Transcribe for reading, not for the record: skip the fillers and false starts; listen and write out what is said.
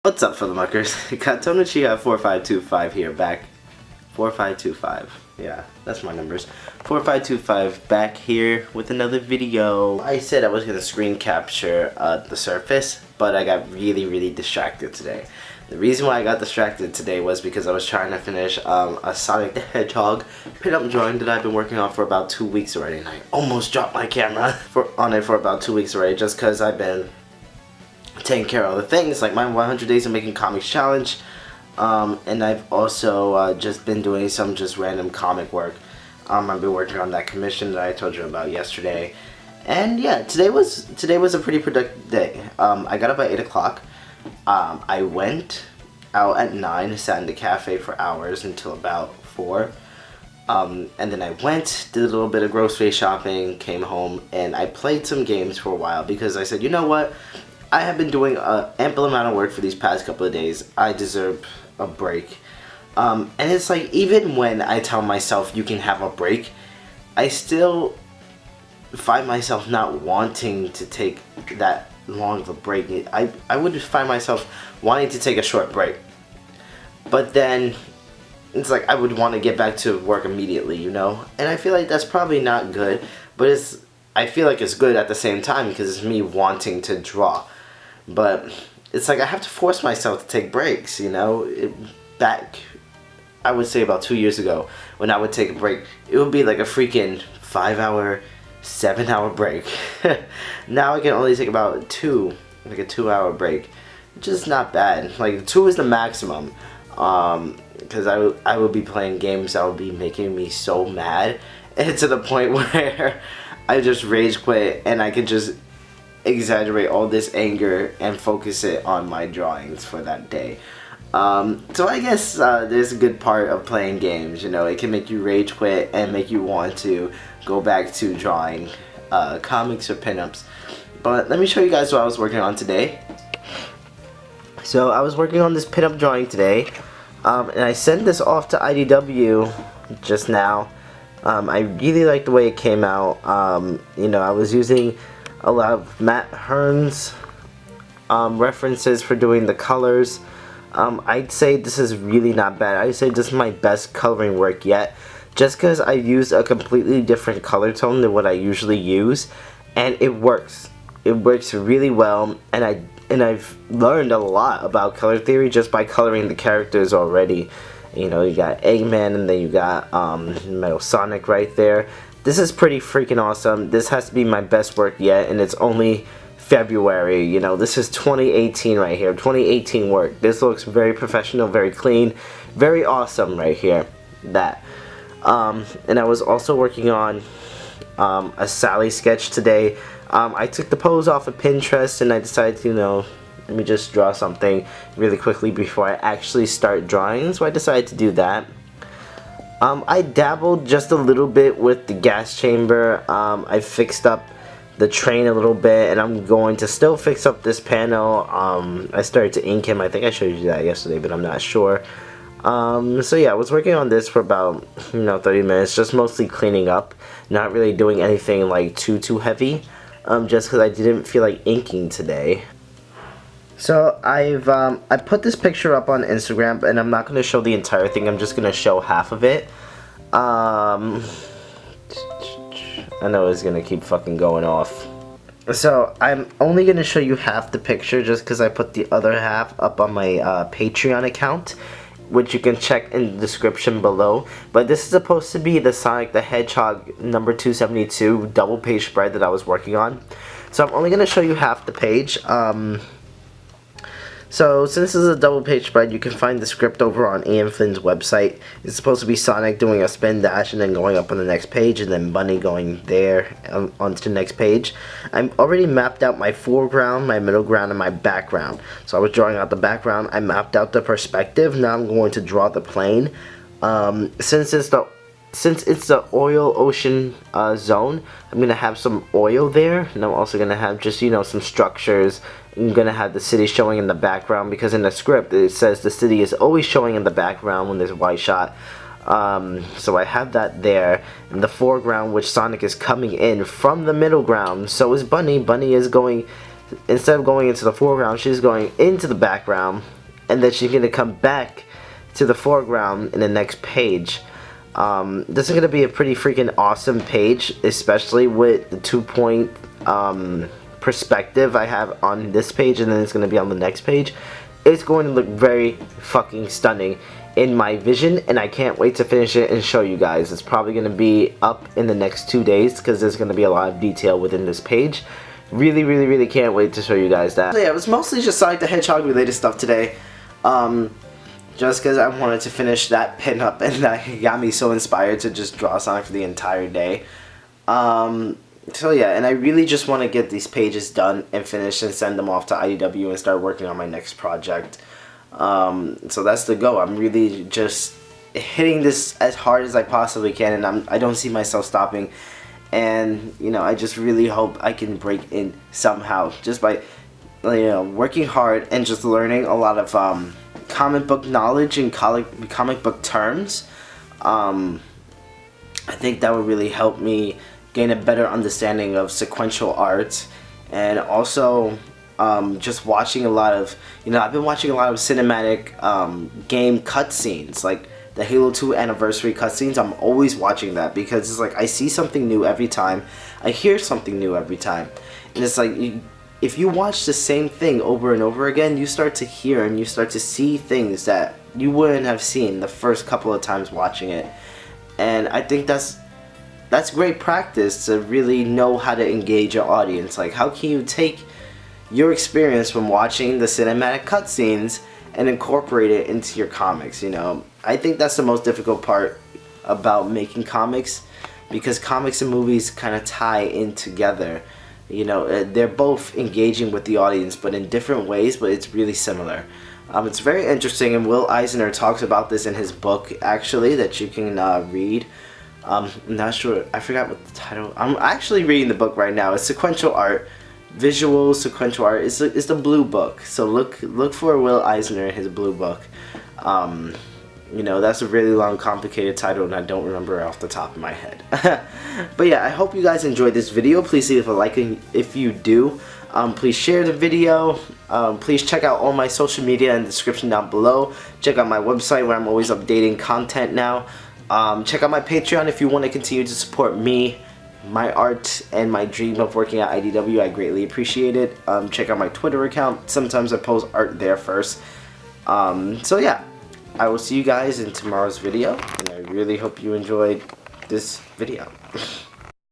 What's up, fellow muckers? Got Tonachi 4525 here, back. 4525. Yeah, that's my numbers. 4525 back here with another video. I said I was gonna screen capture the surface, but I got really distracted today. The reason why I got distracted today was because I was trying to finish a Sonic the Hedgehog pinup drawing that I've been working on for about 2 weeks already, and I almost dropped my camera on it for about 2 weeks already, just because I've been taking care of other things like my 100 days of making comics challenge, and I've also just been doing some just random comic work. I've been working on that commission that I told you about yesterday, and yeah, today was a pretty productive day. I got up at 8 o'clock. I went out at 9, sat in the cafe for hours until about 4. And then I went, did a little bit of grocery shopping, came home, and I played some games for a while because I said, you know what? I have been doing an ample amount of work for these past couple of days. I deserve a break. And it's like, even when I tell myself you can have a break, I still find myself not wanting to take that long of a break. I would find myself wanting to take a short break. But then, it's like I would want to get back to work immediately, you know? And I feel like that's probably not good, but I feel like it's good at the same time because it's me wanting to draw. But it's like I have to force myself to take breaks, you know? Back, I would say about 2 years ago, when I would take a break, it would be like a freaking 5-hour, 7-hour break. Now I can only take about like a 2-hour break, which is not bad. Like 2 is the maximum, because I would be playing games that would be making me so mad, and to the point where I just rage quit and I could just exaggerate all this anger and focus it on my drawings for that day. So I guess there's a good part of playing games, you know. It can make you rage quit and make you want to go back to drawing comics or pinups. But let me show you guys what I was working on today. So I was working on this pinup drawing today, and I sent this off to IDW just now. I really like the way it came out. You know, I was using a lot of Matt Hearn's references for doing the colors. I'd say this is really not bad. I'd say this is my best coloring work yet, just because I used a completely different color tone than what I usually use, and it works. It works really well, and I've learned a lot about color theory just by coloring the characters already. You know, you got Eggman, and then you got Metal Sonic right there. This is pretty freaking awesome. This has to be my best work yet, and it's only February. You know, this is 2018 right here. 2018 work. This looks very professional, very clean, very awesome right here. That. And I was also working on a Sally sketch today. I took the pose off of Pinterest, and I decided to, you know, let me just draw something really quickly before I actually start drawing. So I decided to do that. I dabbled just a little bit with the gas chamber. I fixed up the train a little bit, and I'm going to still fix up this panel. I started to ink him. I think I showed you that yesterday, but I'm not sure. So yeah, I was working on this for about 30 minutes, just mostly cleaning up, not really doing anything like too heavy, just because I didn't feel like inking today. So I put this picture up on Instagram, and I'm not going to show the entire thing. I'm just going to show half of it. I know it's going to keep fucking going off. So I'm only going to show you half the picture just because I put the other half up on my Patreon account, which you can check in the description below. But this is supposed to be the Sonic the Hedgehog number 272 double page spread that I was working on. So I'm only going to show you half the page. So since this is a double page spread, you can find the script over on Ian Flynn's website. It's supposed to be Sonic doing a spin dash and then going up on the next page, and then Bunny going there onto the next page. I've already mapped out my foreground, my middle ground, and my background. So I was drawing out the background. I mapped out the perspective. Now I'm going to draw the plane. Since it's the oil ocean zone, I'm going to have some oil there, and I'm also going to have just, you know, some structures. I'm going to have the city showing in the background, because in the script it says the city is always showing in the background when there's a wide shot. So I have that there. In the foreground, which Sonic is coming in from the middle ground, so is Bunny. Bunny is going instead of going into the foreground, she's going into the background, and then she's going to come back to the foreground in the next page. This is going to be a pretty freaking awesome page, especially with the 2-point perspective I have on this page, and then it's going to be on the next page. It's going to look very fucking stunning in my vision, and I can't wait to finish it and show you guys. It's probably going to be up in the next 2 days because there's going to be a lot of detail within this page. Really can't wait to show you guys that. So yeah, it was mostly just Sonic the Hedgehog related stuff today. Just because I wanted to finish that pinup, and that got me so inspired to just draw Sonic for the entire day. So yeah, and I really just want to get these pages done and finished and send them off to IDW and start working on my next project. So that's the go. I'm really just hitting this as hard as I possibly can, and I don't see myself stopping. And you know, I just really hope I can break in somehow just by, you know, working hard and just learning a lot of comic book knowledge and comic book terms. I think that would really help me gain a better understanding of sequential art, and also just watching a lot of, you know, I've been watching a lot of cinematic game cutscenes, like the Halo 2 anniversary cutscenes. I'm always watching that because it's like I see something new every time, I hear something new every time, and it's like if you watch the same thing over and over again, you start to hear and you start to see things that you wouldn't have seen the first couple of times watching it. And I think that's great practice to really know how to engage your audience. Like, how can you take your experience from watching the cinematic cutscenes and incorporate it into your comics, you know? I think that's the most difficult part about making comics, because comics and movies kind of tie in together. You know, they're both engaging with the audience, but in different ways, but it's really similar. It's very interesting, and Will Eisner talks about this in his book, actually, that you can read. I'm not sure, I forgot what the title. I'm actually reading the book right now. It's Sequential Art, Visual Sequential Art. It's the blue book, so look for Will Eisner in his blue book. You know, that's a really long, complicated title, and I don't remember it off the top of my head. But yeah, I hope you guys enjoyed this video. Please leave a like if you do. Please share the video. Please check out all my social media in the description down below. Check out my website where I'm always updating content now. Check out my Patreon if you want to continue to support me, my art, and my dream of working at IDW. I greatly appreciate it. Check out my Twitter account. Sometimes I post art there first. So yeah, I will see you guys in tomorrow's video, and I really hope you enjoyed this video.